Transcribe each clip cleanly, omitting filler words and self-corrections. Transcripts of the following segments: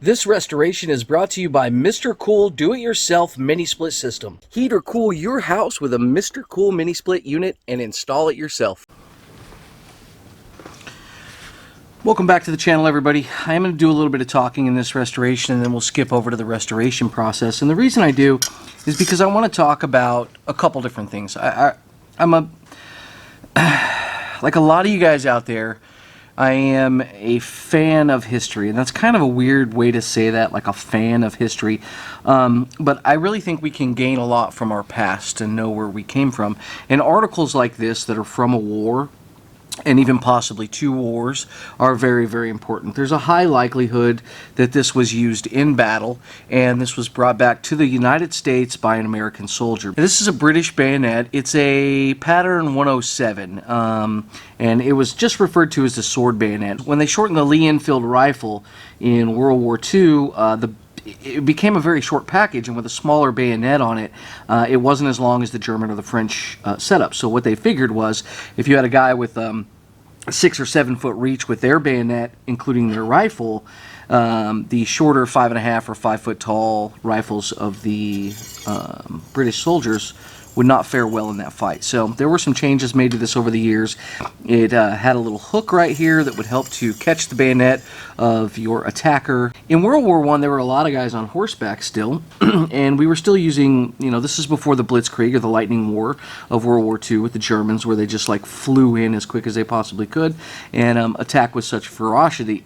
This restoration is brought to you by Mr. Cool Do-It-Yourself Mini Split System. Heat or cool your house with a Mr. Cool Mini Split unit and install it yourself. Welcome back to the channel, everybody. I am going to do a little bit of talking in this restoration, and then we'll skip over to the restoration process. And the reason I do is because I want to talk about a couple different things. I'm like a lot of you guys out there, I am a fan of history, and that's kind of a weird way to say that, like a fan of history. But I really think we can gain a lot from our past and know where we came from. And articles like this that are from a war, and even possibly two wars, are very, very important. There's a high likelihood that this was used in battle, and this was brought back to the United States by an American soldier. This is a British bayonet. It's a pattern 107, and it was just referred to as the sword bayonet. When they shortened the Lee Enfield rifle in World War II, it became a very short package, and with a smaller bayonet on it, it wasn't as long as the German or the French setup. So what they figured was, if you had a guy with a 6 or 7 foot reach with their bayonet, including their rifle, the shorter 5.5 or 5 foot tall rifles of the British soldiers would not fare well in that fight. So there were some changes made to this over the years. It had a little hook right here that would help to catch the bayonet of your attacker. In World War I, there were a lot of guys on horseback still, and we were still using, this is before the Blitzkrieg, or the Lightning War of World War II with the Germans, where they just like flew in as quick as they possibly could and attack with such ferocity.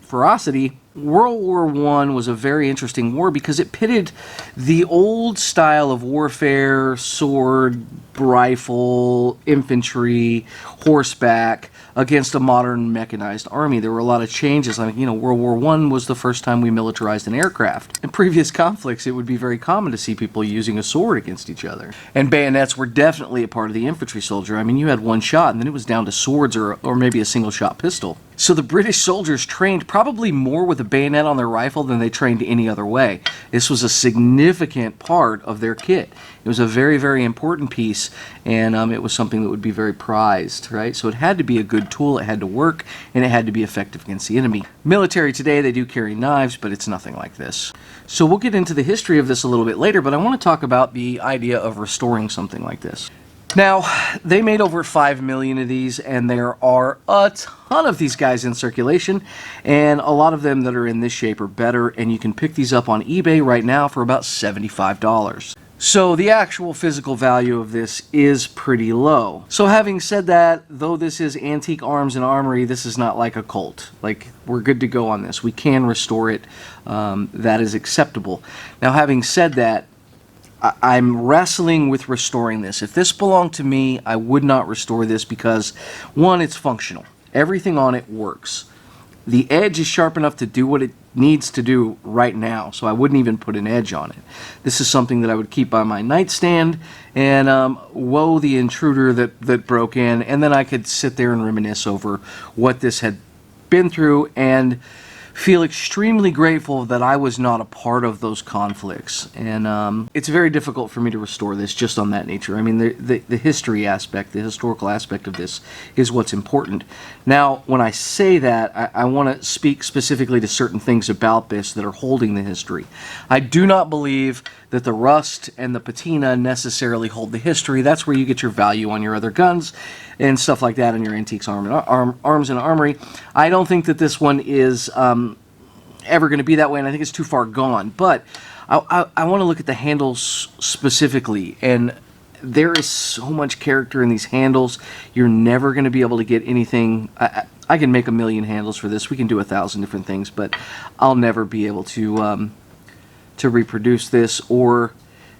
World War I was a very interesting war because it pitted the old style of warfare, sword, rifle, infantry, horseback, against a modern mechanized army. There were a lot of changes. Like, World War I was the first time we militarized an aircraft. In previous conflicts, it would be very common to see people using a sword against each other. And bayonets were definitely a part of the infantry soldier. I mean, you had one shot, and then it was down to swords or maybe a single-shot pistol. So the British soldiers trained probably more with a bayonet on their rifle than they trained any other way. This was a significant part of their kit. It was a very, very important piece, and it was something that would be very prized, right? So it had to be a good tool, it had to work, and it had to be effective against the enemy. Military today, they do carry knives, but it's nothing like this. So we'll get into the history of this a little bit later, but I want to talk about the idea of restoring something like this. Now, they made over 5 million of these, and there are a ton of these guys in circulation, and a lot of them that are in this shape are better, and you can pick these up on eBay right now for about $75. So the actual physical value of this is pretty low. So having said that, though this is Antique Arms and Armory, this is not like a cult. Like, we're good to go on this. We can restore it. That is acceptable. Now, having said that, I'm wrestling with restoring this. If this belonged to me, I would not restore this because, one, it's functional. Everything on it works. The edge is sharp enough to do what it needs to do right now, so I wouldn't even put an edge on it. This is something that I would keep on my nightstand, and woe the intruder that broke in, and then I could sit there and reminisce over what this had been through and feel extremely grateful that I was not a part of those conflicts. And it's very difficult for me to restore this just on that nature. I mean, the history aspect, the historical aspect of this is what's important. Now, when I say that, I want to speak specifically to certain things about this that are holding the history. I do not believe that the rust and the patina necessarily hold the history. That's where you get your value on your other guns and stuff like that in your Antiques Arms and Armory. I don't think that this one is ever going to be that way, and I think it's too far gone. But I want to look at the handles specifically, and there is so much character in these handles. You're never going to be able to get anything. I can make 1 million handles for this. We can do 1,000 different things, but I'll never be able to reproduce this or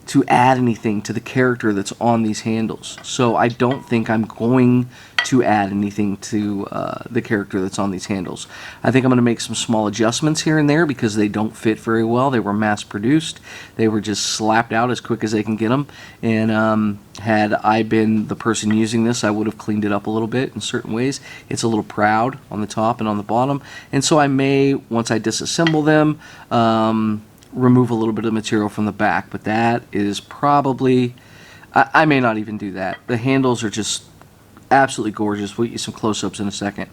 to add anything to the character that's on these handles. So I don't think I'm going to add anything to the character that's on these handles. I think I'm going to make some small adjustments here and there because they don't fit very well. They were mass produced. They were just slapped out as quick as they can get them. And had I been the person using this, I would have cleaned it up a little bit in certain ways. It's a little proud on the top and on the bottom. And so I may, once I disassemble them, remove a little bit of material from the back, but that is probably, I may not even do that. The handles are just absolutely gorgeous. We'll get you some close-ups in a second.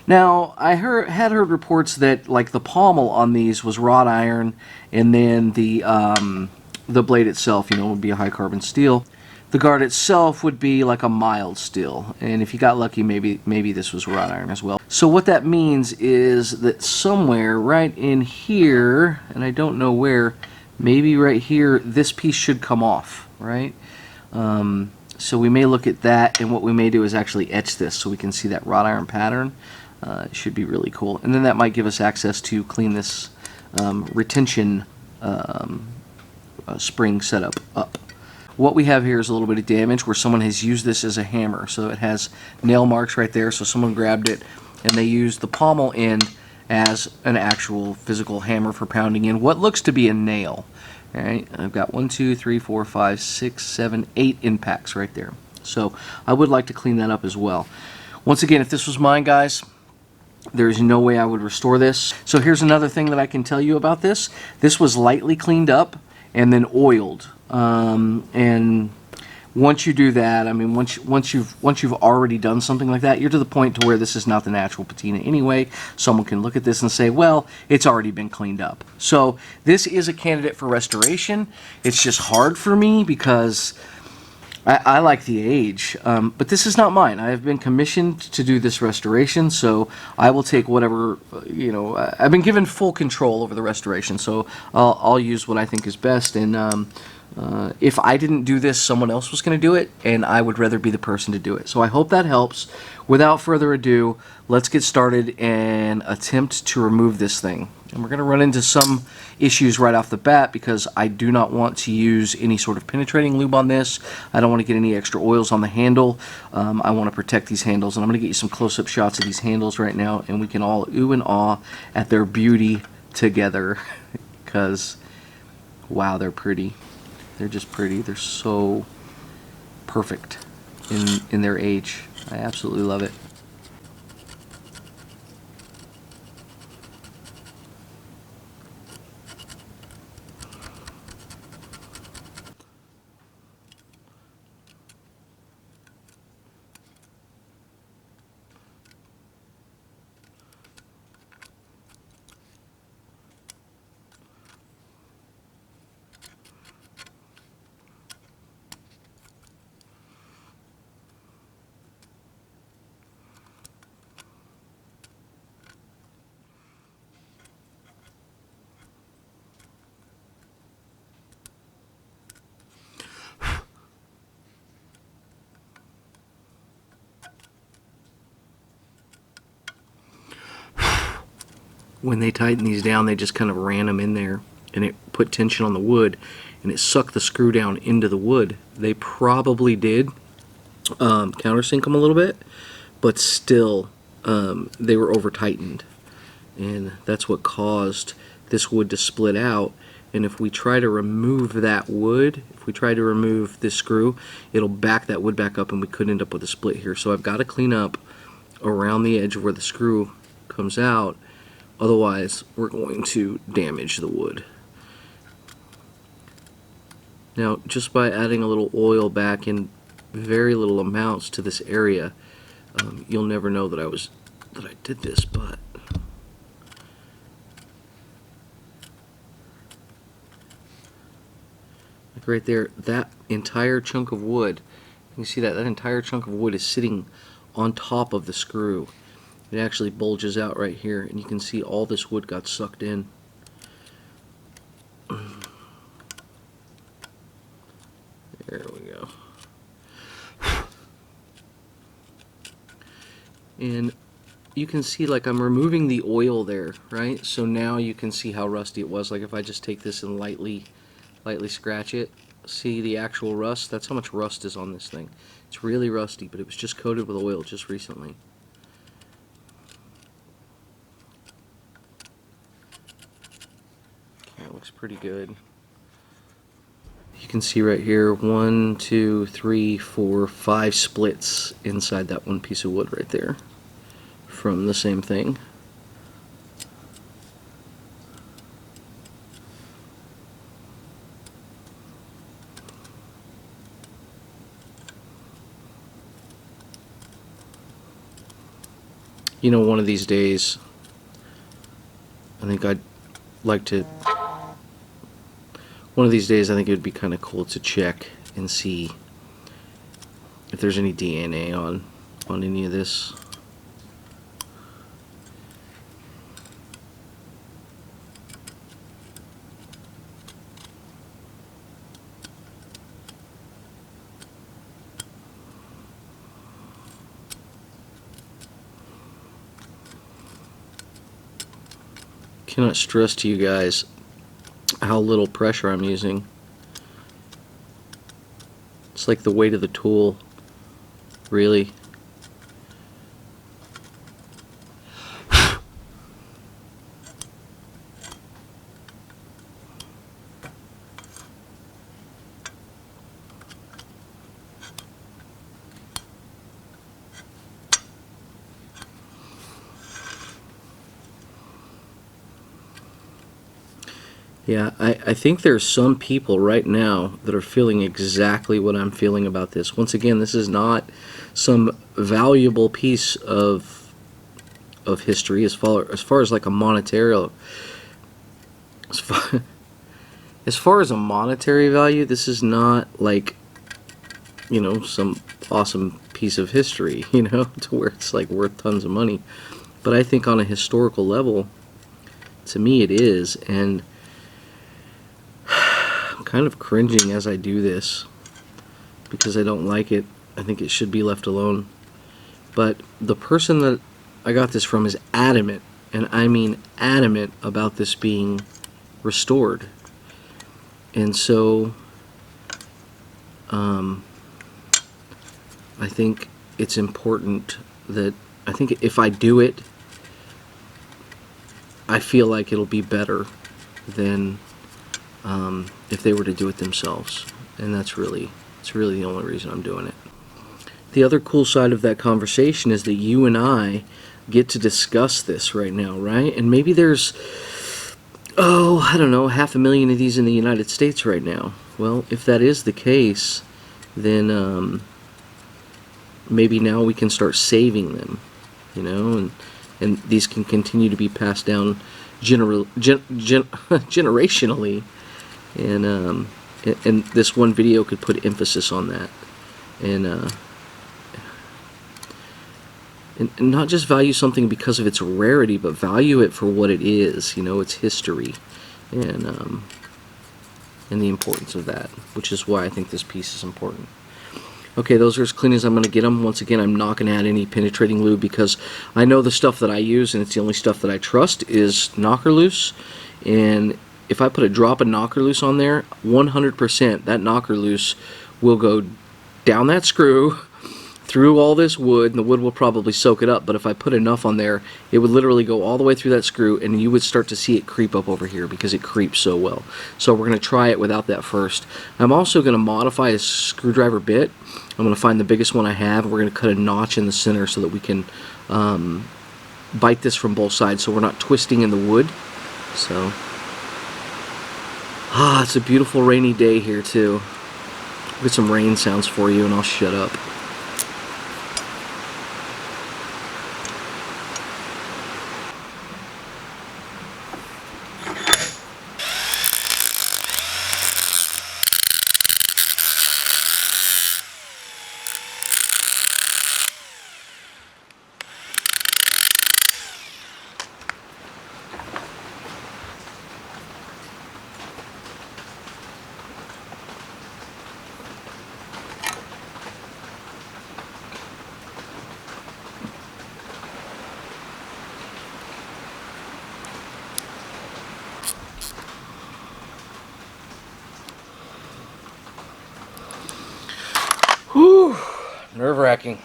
Now, I had heard reports that like the pommel on these was wrought iron, and then the blade itself, you know, would be a high carbon steel. The guard itself would be like a mild steel, and if you got lucky, maybe this was wrought iron as well. So what that means is that somewhere right in here, and I don't know where, maybe right here, this piece should come off, right? So we may look at that, and what we may do is actually etch this so we can see that wrought iron pattern. It should be really cool, and then that might give us access to clean this retention spring setup up. What we have here is a little bit of damage where someone has used this as a hammer. So it has nail marks right there. So someone grabbed it and they used the pommel end as an actual physical hammer for pounding in what looks to be a nail. All right, I've got 1, 2, 3, 4, 5, 6, 7, 8 impacts right there. So I would like to clean that up as well. Once again, if this was mine, guys, there's no way I would restore this. So here's another thing that I can tell you about this. This was lightly cleaned up and then oiled. And once you do that, I mean, once you've already done something like that, you're to the point to where this is not the natural patina anyway. Someone can look at this and say, well, it's already been cleaned up. So this is a candidate for restoration. It's just hard for me because I like the age, but this is not mine. I have been commissioned to do this restoration, so I will take whatever, you know, I've been given full control over the restoration, so I'll use what I think is best. And if I didn't do this, someone else was going to do it, and I would rather be the person to do it. So I hope that helps. Without further ado, let's get started and attempt to remove this thing. And we're going to run into some issues right off the bat because I do not want to use any sort of penetrating lube on this. I don't want to get any extra oils on the handle. I want to protect these handles, and I'm going to get you some close-up shots of these handles right now, and we can all ooh and ah at their beauty together because, wow, they're pretty. They're just pretty. They're so perfect in their age. I absolutely love it. When they tighten these down, they just kind of ran them in there, and it put tension on the wood, and it sucked the screw down into the wood. They probably did countersink them a little bit, but still they were over tightened, and that's what caused this wood to split out. And if we try to remove that wood, if we try to remove this screw, it'll back that wood back up, and we could end up with a split here. So I've got to clean up around the edge where the screw comes out. Otherwise, we're going to damage the wood. Now, just by adding a little oil back in very little amounts to this area, you'll never know that I did this, but like right there, that entire chunk of wood, you can see that entire chunk of wood is sitting on top of the screw. It actually bulges out right here, and you can see all this wood got sucked in. There we go. And you can see, like, I'm removing the oil there, right? So now you can see how rusty it was. Like if I just take this and lightly scratch it, see the actual rust? That's how much rust is on this thing. It's really rusty, but it was just coated with oil just recently. That looks pretty good. You can see right here 1, 2, 3, 4, 5 splits inside that one piece of wood right there from the same thing. You know, one of these days, I think I'd like to, one of these days I think it would be kind of cool to check and see if there's any DNA on any of this. Cannot stress to you guys how little pressure I'm using. It's like the weight of the tool, really. Yeah, I think there's some people right now that are feeling exactly what I'm feeling about this. Once again, this is not some valuable piece of history as far as like a monetary as far as a monetary value. This is not like, you know, some awesome piece of history, you know, to where it's like worth tons of money. But I think on a historical level, to me it is, and kind of cringing as I do this because I don't like it. I think it should be left alone. But the person that I got this from is adamant, and I mean adamant, about this being restored. And so I think it's important that, I think if I do it, I feel like it'll be better than if they were to do it themselves. And it's really the only reason I'm doing it. The other cool side of that conversation is that you and I get to discuss this right now, right? And maybe there's, I don't know, 500,000 of these in the United States right now. Well, if that is the case, then maybe now we can start saving them, you know, and these can continue to be passed down generationally. And this one video could put emphasis on that, and not just value something because of its rarity, but value it for what it is, you know, its history, and the importance of that, which is why I think this piece is important. Okay, those are as clean as I'm going to get them. Once again, I'm not going to add any penetrating lube because I know the stuff that I use, and it's the only stuff that I trust, is knocker loose. And if I put a drop of knocker loose on there, 100% that knocker loose will go down that screw, through all this wood, and the wood will probably soak it up. But if I put enough on there, it would literally go all the way through that screw, and you would start to see it creep up over here because it creeps so well. So we're going to try it without that first. I'm also going to modify a screwdriver bit. I'm going to find the biggest one I have, and we're going to cut a notch in the center so that we can bite this from both sides so we're not twisting in the wood. So, it's a beautiful rainy day here too. I'll get some rain sounds for you and I'll shut up. Whew, nerve-wracking.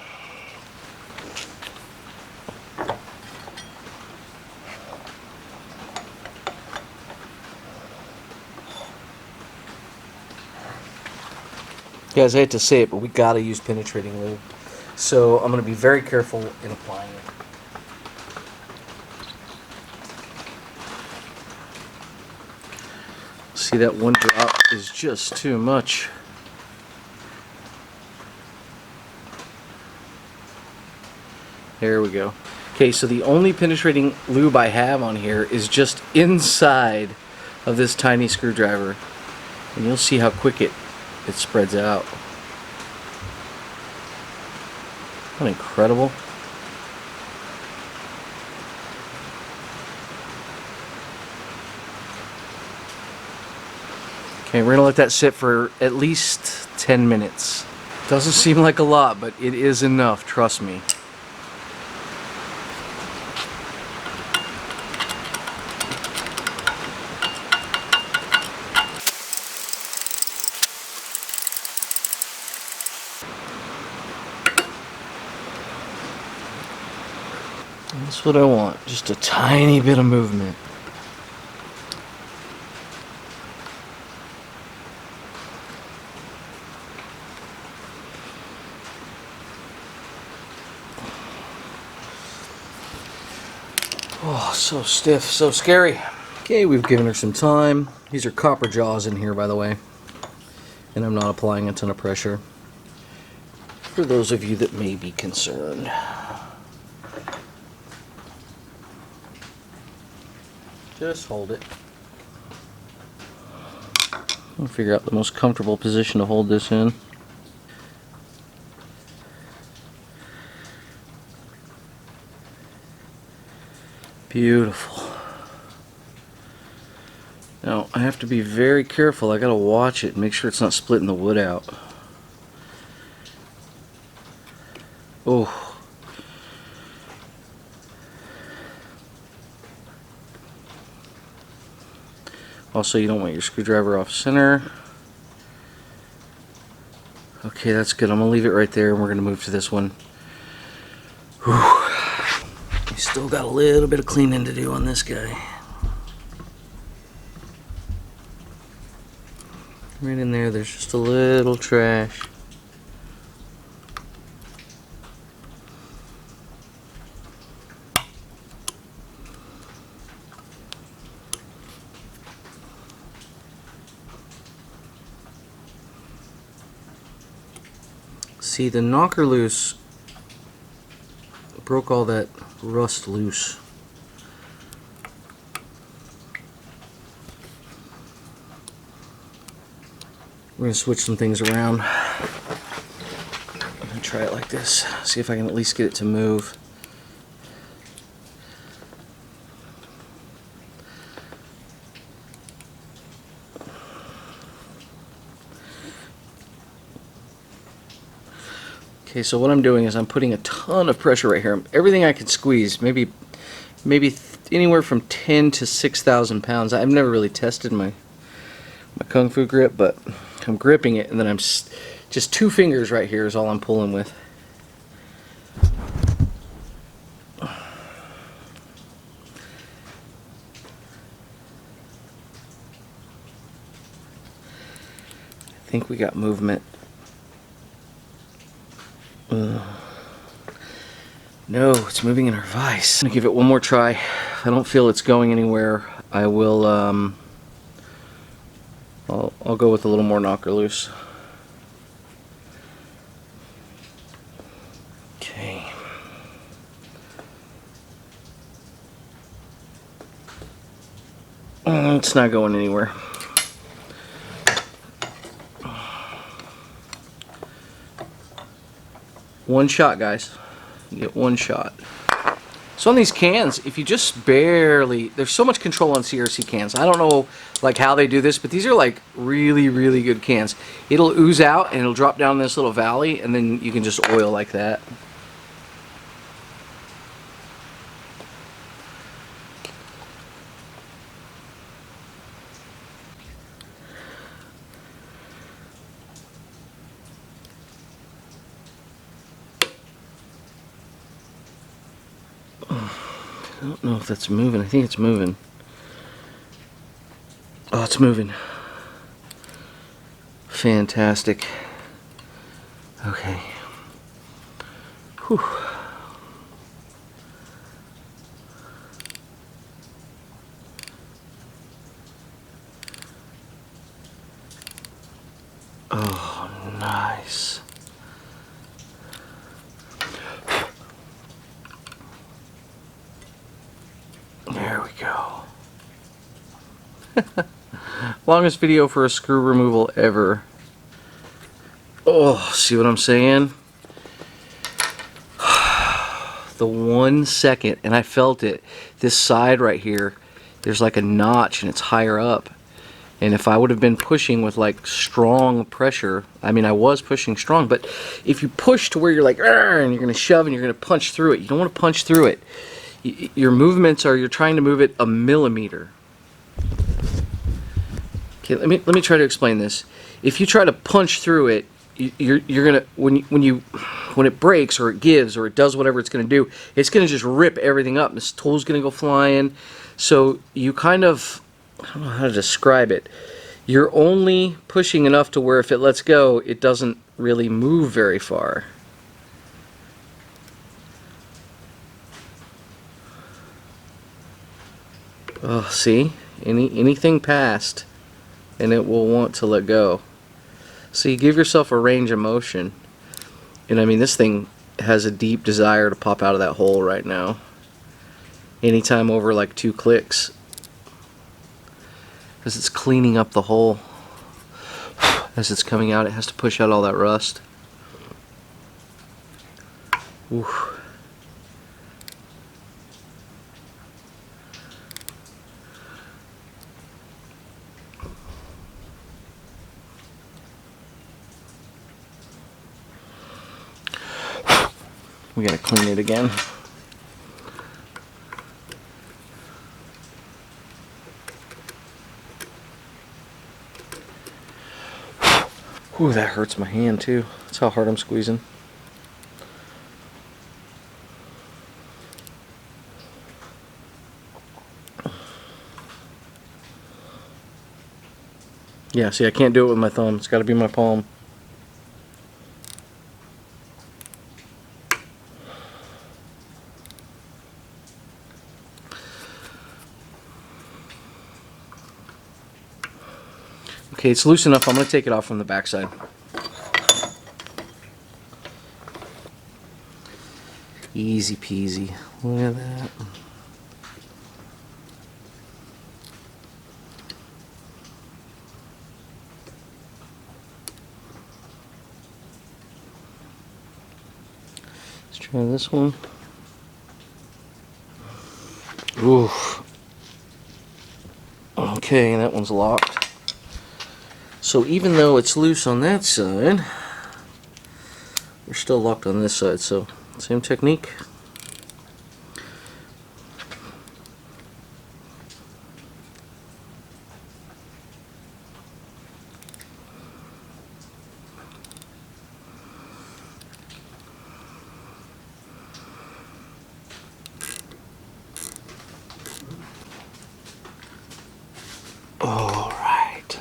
Guys, I hate to say it, but we gotta use penetrating lube. So I'm gonna be very careful in applying it. See, that one drop is just too much. There we go. Okay, so the only penetrating lube I have on here is just inside of this tiny screwdriver. And you'll see how quick it spreads out. Isn't that incredible? Okay, we're gonna let that sit for at least 10 minutes. Doesn't seem like a lot, but it is enough, trust me. That's what I want, just a tiny bit of movement. Oh, so stiff, so scary. Okay, we've given her some time. These are copper jaws in here, by the way. And I'm not applying a ton of pressure. For those of you that may be concerned. Just hold it. I'll figure out the most comfortable position to hold this in. Beautiful. Now, I have to be very careful. I gotta watch it and make sure it's not splitting the wood out. Oh. Also, you don't want your screwdriver off center. Okay, that's good. I'm gonna leave it right there and we're gonna move to this one. Whew. We still got a little bit of cleaning to do on this guy. Right in there, there's just a little trash. See, the knocker loose broke all that rust loose. We're going to switch some things around. I'm going to try it like this. See if I can at least get it to move. Okay, so what I'm doing is I'm putting a ton of pressure right here. Everything I can squeeze, maybe anywhere from 10 to 6,000 pounds. I've never really tested my Kung Fu grip, but I'm gripping it, and then I'm just 2 fingers right here is all I'm pulling with. I think we got movement. No, it's moving in our vise. I'm gonna give it one more try. If I don't feel it's going anywhere, I will I'll go with a little more knocker loose. Okay. It's not going anywhere. One shot, guys. You get one shot. So on these cans, if you just barely, there's so much control on CRC cans. I don't know like how they do this, but these are like really, really good cans. It'll ooze out and it'll drop down this little valley, and then you can just oil like that. I don't know if that's moving. I think it's moving. Oh, it's moving. Fantastic. Okay. Whew. Oh, nice. Longest video for a screw removal ever. Oh, see what I'm saying? The 1 second, and I felt it. This side right here, there's like a notch and it's higher up. And if I would have been pushing with like strong pressure, I mean I was pushing strong, but if you push to where you're like, and you're going to shove and you're going to punch through it, you don't want to punch through it. Your movements are, you're trying to move it a millimeter. Okay, let me try to explain this. If you try to punch through it, you're gonna, when it breaks or it gives or it does whatever it's gonna do, it's gonna just rip everything up. This tool's gonna go flying. So you kind of, I don't know how to describe it. You're only pushing enough to where if it lets go, it doesn't really move very far. Oh, see? Anything past, and it will want to let go. So you give yourself a range of motion. And I mean, this thing has a deep desire to pop out of that hole right now. Anytime over like 2 clicks. Because it's cleaning up the hole. As it's coming out, it has to push out all that rust. Oof. We gotta clean it again. Ooh, that hurts my hand too. That's how hard I'm squeezing. Yeah, see, I can't do it with my thumb. It's gotta be my palm. Okay, it's loose enough. I'm going to take it off from the backside. Easy peasy. Look at that. Let's try this one. Oof. Okay, that one's locked. So even though it's loose on that side, we're still locked on this side, so same technique. All right.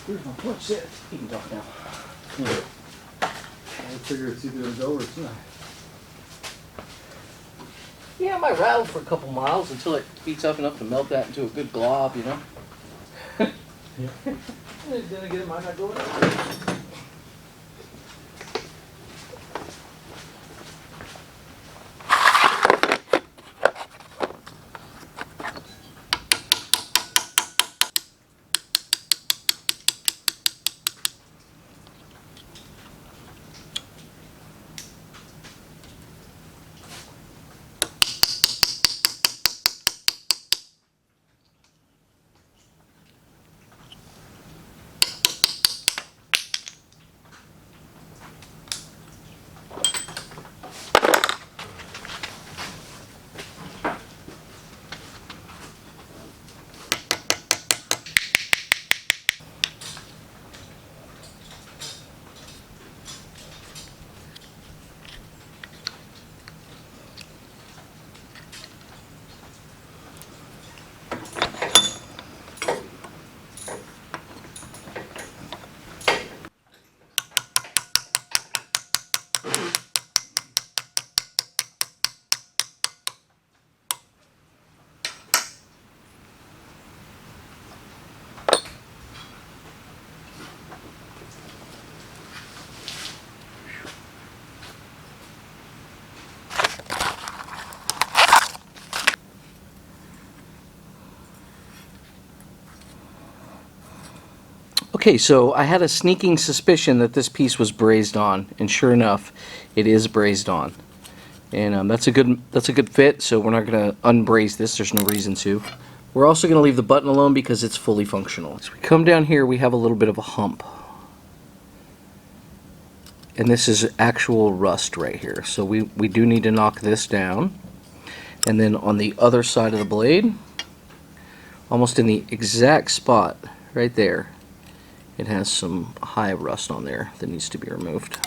Where's my punch at? You can talk now. I figure it's either a go or it's not. Yeah, it might rattle for a couple miles until it heats up enough to melt that into a good glob, you know? Yeah. Then again, it might not go in. Okay, so I had a sneaking suspicion that this piece was brazed on, and sure enough, it is brazed on. And that's a good fit, so we're not going to unbraze this. There's no reason to. We're also going to leave the button alone because it's fully functional. As we come down here, we have a little bit of a hump. And this is actual rust right here. So we do need to knock this down. And then on the other side of the blade, almost in the exact spot right there, it has some high rust on there that needs to be removed.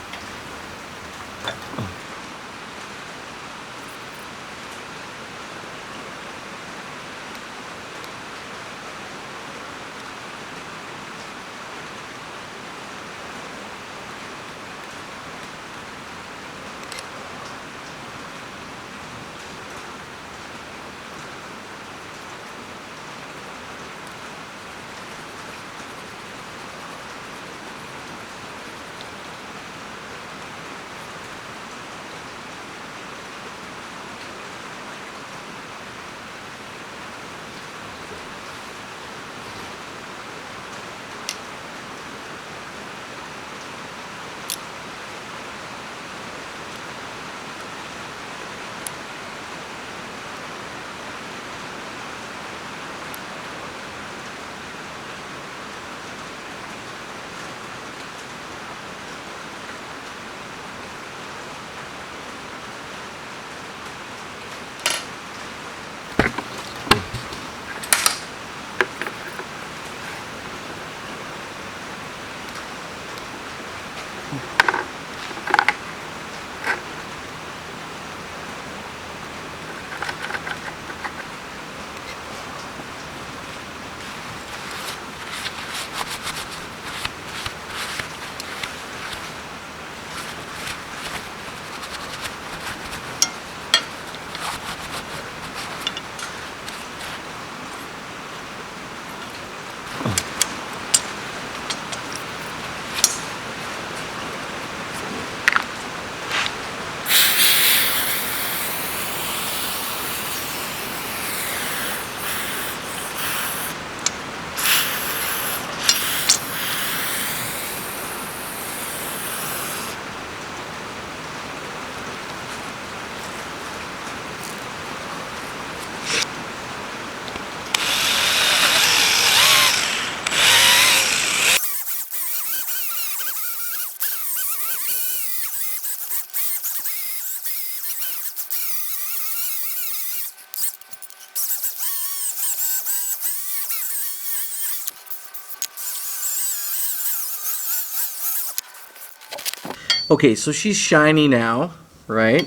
Okay, so she's shiny now, right?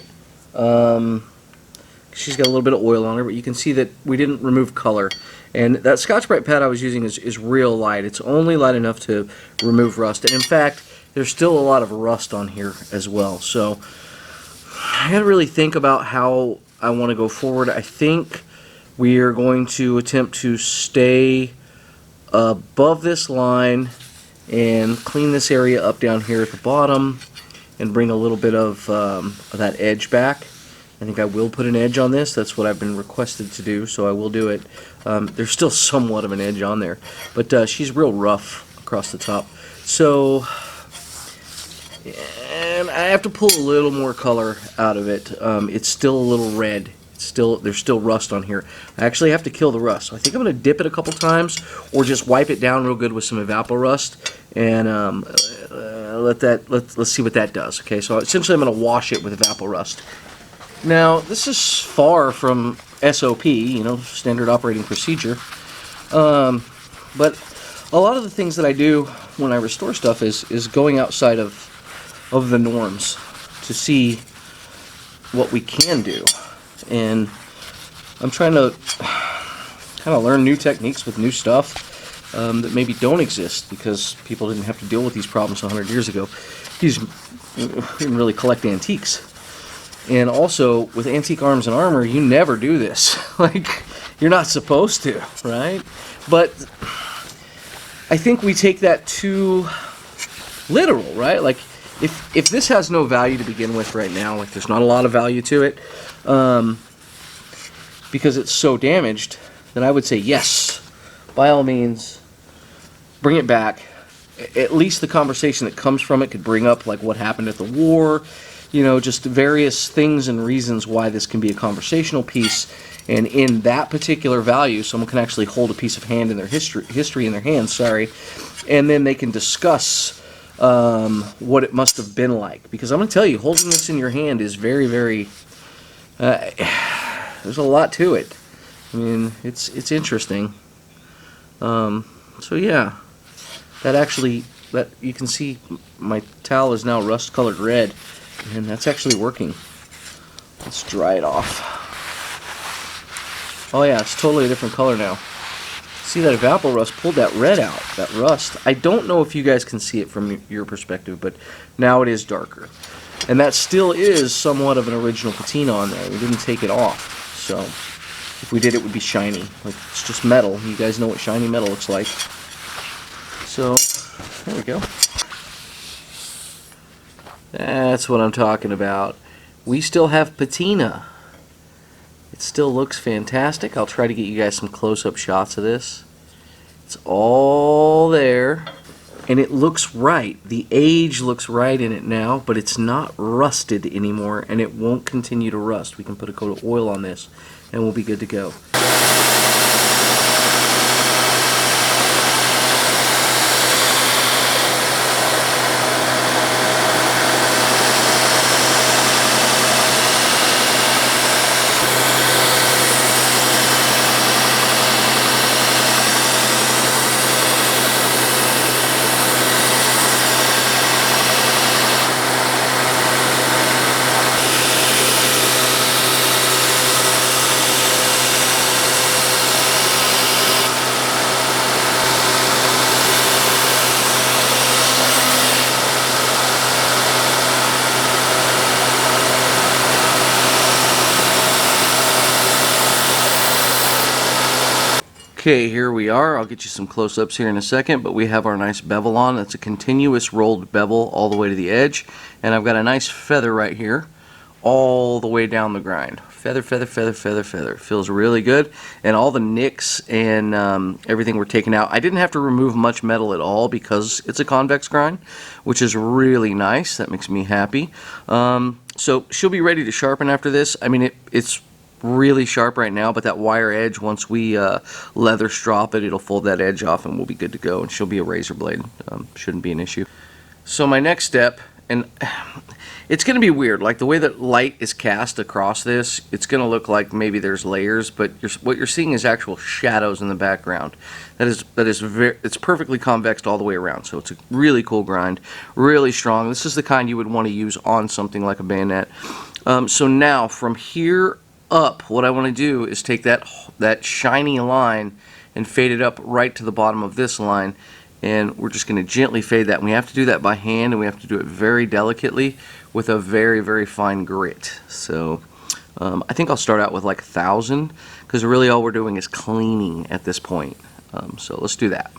She's got a little bit of oil on her, but you can see that we didn't remove color. And that Scotch-Brite pad I was using is real light. It's only light enough to remove rust. And in fact, there's still a lot of rust on here as well. So I got to really think about how I want to go forward. I think we are going to attempt to stay above this line and clean this area up down here at the bottom and bring a little bit of that edge back. I think I will put an edge on this. That's what I've been requested to do, so I will do it. There's still somewhat of an edge on there, but she's real rough across the top. So, and I have to pull a little more color out of it. It's still a little red. There's still rust on here. I actually have to kill the rust. So I think I'm going to dip it a couple times, or just wipe it down real good with some Evapo-Rust, and let's see what that does. Okay, so essentially I'm going to wash it with Evapo-Rust. Now this is far from SOP, standard operating procedure, but a lot of the things that I do when I restore stuff is going outside of the norms to see what we can do. And I'm trying to kind of learn new techniques with new stuff that maybe don't exist because people didn't have to deal with these problems 100 years ago. These didn't really collect antiques. And also, with antique arms and armor, you never do this. Like, you're not supposed to, right? But I think we take that too literal, right? Like, if this has no value to begin with right now, like there's not a lot of value to it, because it's so damaged, then I would say yes, by all means, bring it back, at least the conversation that comes from it could bring up like what happened at the war, you know, just various things and reasons why this can be a conversational piece. And in that particular value, someone can actually hold a piece of hand in their history in their hands, sorry, and then they can discuss what it must have been like. Because I'm going to tell you, holding this in your hand is very, very, there's a lot to it. I mean, it's interesting. So yeah, that you can see my towel is now rust-colored red, and that's actually working. Let's dry it off. Oh yeah, it's totally a different color now. See, that evapor-rust pulled that red out, that rust. I don't know if you guys can see it from your perspective, but now it is darker. And that still is somewhat of an original patina on there. We didn't take it off, so if we did, it would be shiny. Like, it's just metal. You guys know what shiny metal looks like. So, there we go. That's what I'm talking about. We still have patina. It still looks fantastic. I'll try to get you guys some close-up shots of this. It's all there, and it looks right. The age looks right in it now, but it's not rusted anymore, and it won't continue to rust. We can put a coat of oil on this, and we'll be good to go. Okay, here we are. I'll get you some close-ups here in a second, but we have our nice bevel on. That's a continuous rolled bevel all the way to the edge, and I've got a nice feather right here all the way down the grind. Feather, feather, feather, feather, feather. Feels really good, and all the nicks and everything were taken out. I didn't have to remove much metal at all because it's a convex grind, which is really nice. That makes me happy. So she'll be ready to sharpen after this. I mean, it's really sharp right now, but that wire edge, once we leather strop it, it'll fold that edge off and we'll be good to go, and she'll be a razor blade. Shouldn't be an issue. So my next step, and it's going to be weird, like the way that light is cast across this, it's going to look like maybe there's layers, but what you're seeing is actual shadows in the background. It's perfectly convexed all the way around, so it's a really cool grind, really strong. This is the kind you would want to use on something like a bayonet. So now from here up, what I want to do is take that shiny line and fade it up right to the bottom of this line, and we're just going to gently fade that. And we have to do that by hand, and we have to do it very delicately with a very, very fine grit. So I think I'll start out with like 1,000, because really all we're doing is cleaning at this point. So let's do that.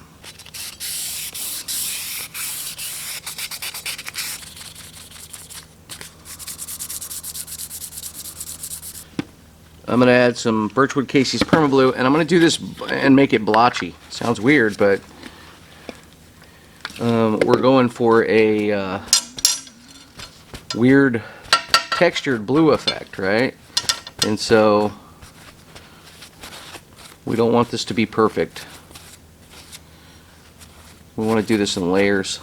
I'm going to add some Birchwood Casey's Permablue, and I'm going to do this and make it blotchy. Sounds weird, but we're going for a weird textured blue effect, right? And so we don't want this to be perfect. We want to do this in layers.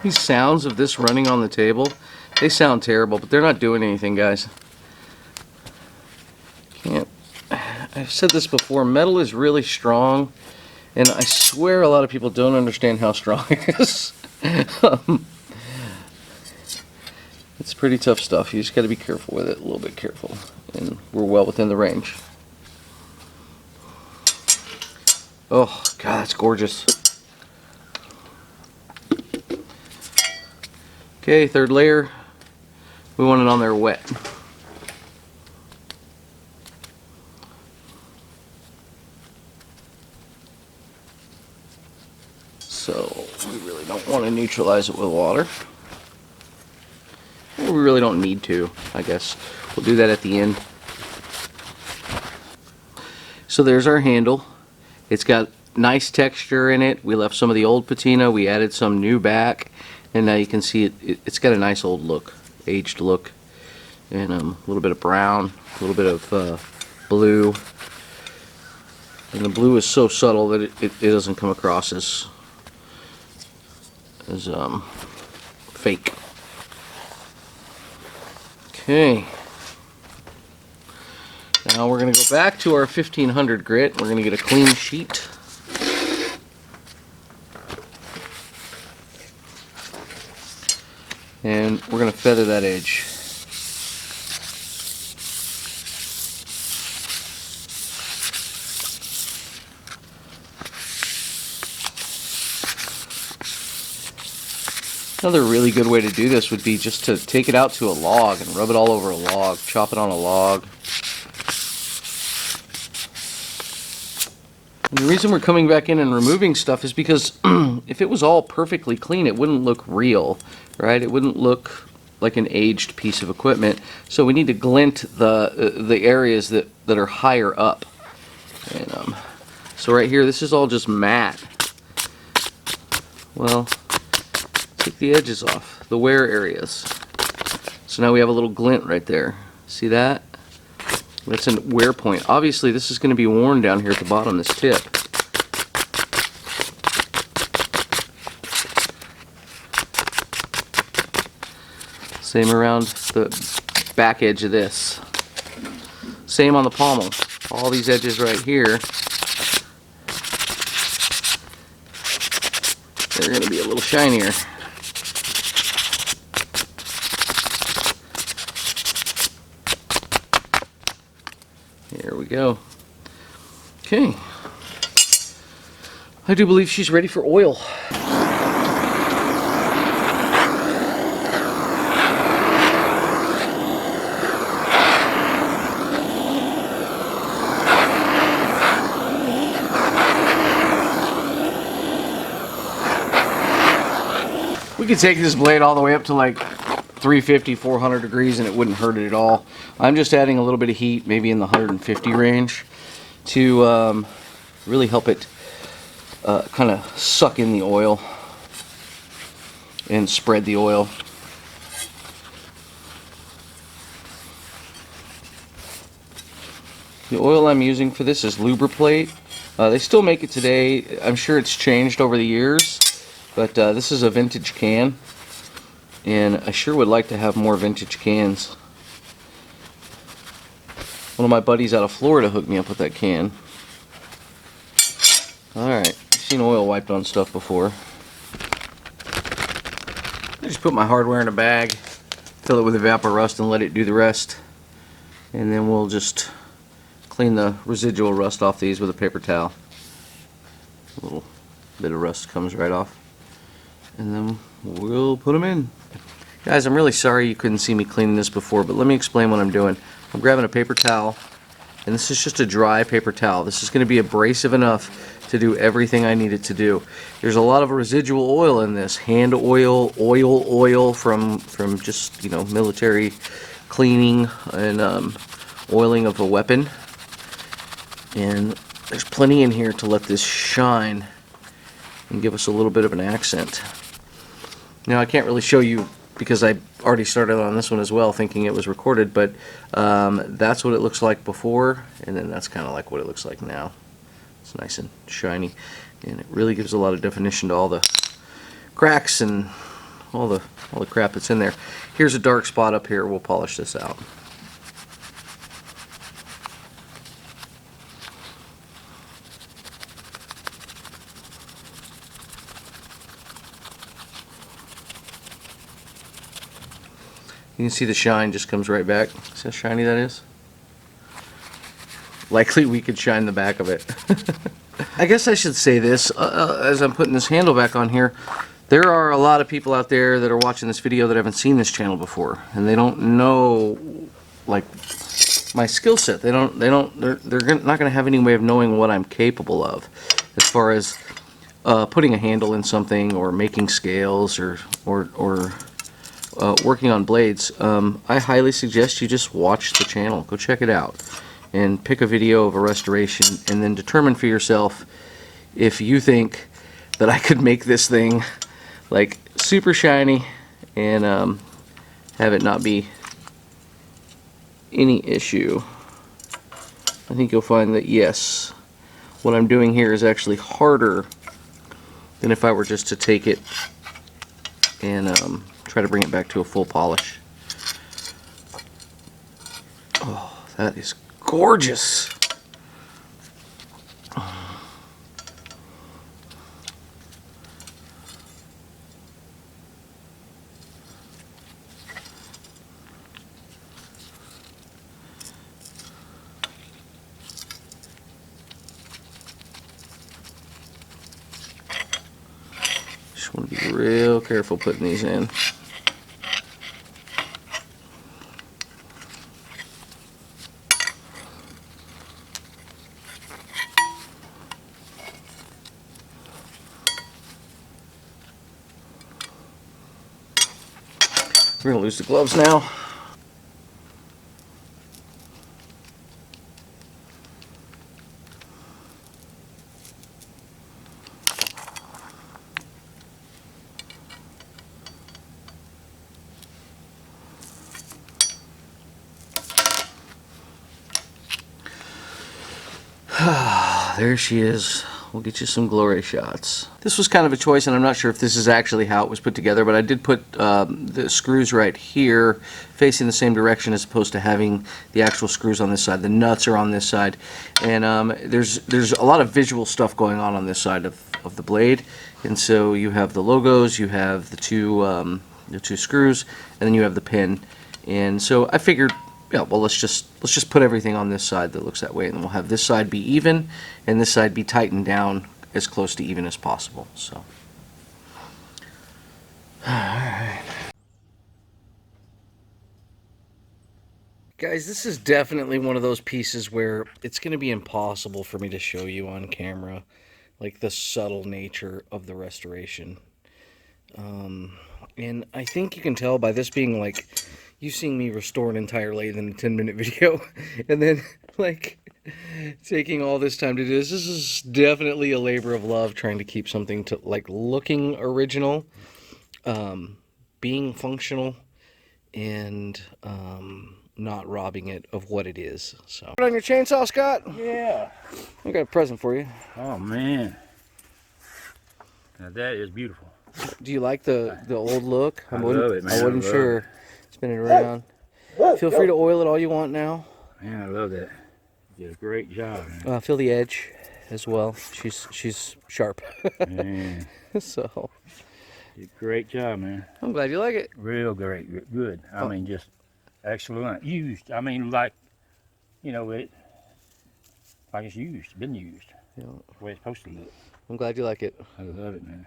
These sounds of this running on the table, they sound terrible, but they're not doing anything, guys. I've said this before, metal is really strong, and I swear a lot of people don't understand how strong it is. It's pretty tough stuff. You just got to be careful with it, a little bit careful, and we're well within the range. Oh, God, that's gorgeous. Okay, third layer. We want it on there wet. So we really don't want to neutralize it with water. We really don't need to, I guess. We'll do that at the end. So So there's our handle. It's got nice texture in it. We left some of the old patina, we added some new back, and now you can see it's got a nice old look, aged look, and a little bit of brown, a little bit of blue, and the blue is so subtle that it doesn't come across as fake. Okay. Now we're going to go back to our 1500 grit. We're going to get a clean sheet. And we're going to feather that edge. Another really good way to do this would be just to take it out to a log and rub it all over a log, chop it on a log. And the reason we're coming back in and removing stuff is because if it was all perfectly clean, it wouldn't look real, right? It wouldn't look like an aged piece of equipment. So we need to glint the areas that are higher up. And so right here, this is all just matte. Well, take the edges off, the wear areas. So now we have a little glint right there. See that? That's a wear point. Obviously this is going to be worn down here at the bottom, this tip. Same around the back edge of this. Same on the pommel. All these edges right here, they're going to be a little shinier. There we go. Okay. I do believe she's ready for oil. We could take this blade all the way up to like 350, 400 degrees and it wouldn't hurt it at all. I'm just adding a little bit of heat, maybe in the 150 range, to really help it kind of suck in the oil and spread the oil. The oil I'm using for this is Lubriplate. They still make it today. I'm sure it's changed over the years, but this is a vintage can. And I sure would like to have more vintage cans. One of my buddies out of Florida hooked me up with that can. Alright, I've seen oil wiped on stuff before. I just put my hardware in a bag, fill it with Evapo-Rust and let it do the rest. And then we'll just clean the residual rust off these with a paper towel. A little bit of rust comes right off. And then we'll put them in. Guys, I'm really sorry you couldn't see me cleaning this before, but let me explain what I'm doing. I'm grabbing a paper towel, and this is just a dry paper towel. This is going to be abrasive enough to do everything I need it to do. There's a lot of residual oil in this. Hand oil, oil from just, you know, military cleaning and oiling of a weapon. And there's plenty in here to let this shine and give us a little bit of an accent. Now I can't really show you because I already started on this one as well thinking it was recorded, but that's what it looks like before, and then that's kind of like what it looks like now. It's nice and shiny, and it really gives a lot of definition to all the cracks and all the crap that's in there. Here's a dark spot up here. We'll polish this out. You can see the shine just comes right back. See how shiny that is? Likely we could shine the back of it. I guess I should say this as I'm putting this handle back on here. There are a lot of people out there that are watching this video that haven't seen this channel before, and they don't know like my skill set. They're not going to have any way of knowing what I'm capable of as far as putting a handle in something or making scales or working on blades. I highly suggest you just watch the channel. Go check it out. and pick a video of a restoration and then determine for yourself if you think that I could make this thing like super shiny and have it not be any issue. I think you'll find that yes, what I'm doing here is actually harder than if I were just to take it and try to bring it back to a full polish. Oh, that is gorgeous. Just want to be real careful putting these in. We're going to lose the gloves now. There she is. We'll get you some glory shots. This was kind of a choice, and I'm not sure if this is actually how it was put together, but I did put the screws right here facing the same direction as opposed to having the actual screws on this side. The nuts are on this side, and there's a lot of visual stuff going on this side of the blade. And so you have the logos, you have the two screws, and then you have the pin. And so I figured, yeah, well, let's just put everything on this side that looks that way, and then we'll have this side be even and this side be tightened down as close to even as possible. So, all right, guys, this is definitely one of those pieces where it's going to be impossible for me to show you on camera, like the subtle nature of the restoration. And I think you can tell by this being like, you seeing me restore an entire lathe in a 10-minute video, and then like taking all this time to do this. This is definitely a labor of love, trying to keep something to like looking original, being functional, and not robbing it of what it is. So, put on your chainsaw, Scott. Yeah. I got a present for you. Oh man. Now that is beautiful. Do you like the old look? I love it, man. I wasn't sure. Spin it around. Feel free to oil it all you want now. Man, I love that. You did a great job, man. Feel the edge as well. She's sharp. Man, So, you did a great job, man. I'm glad you like it. Real great, good. I mean, just excellent. Used. I mean, like, you know, it like it's used, been used. Yeah. The way it's supposed to look. I'm glad you like it. I love it, man.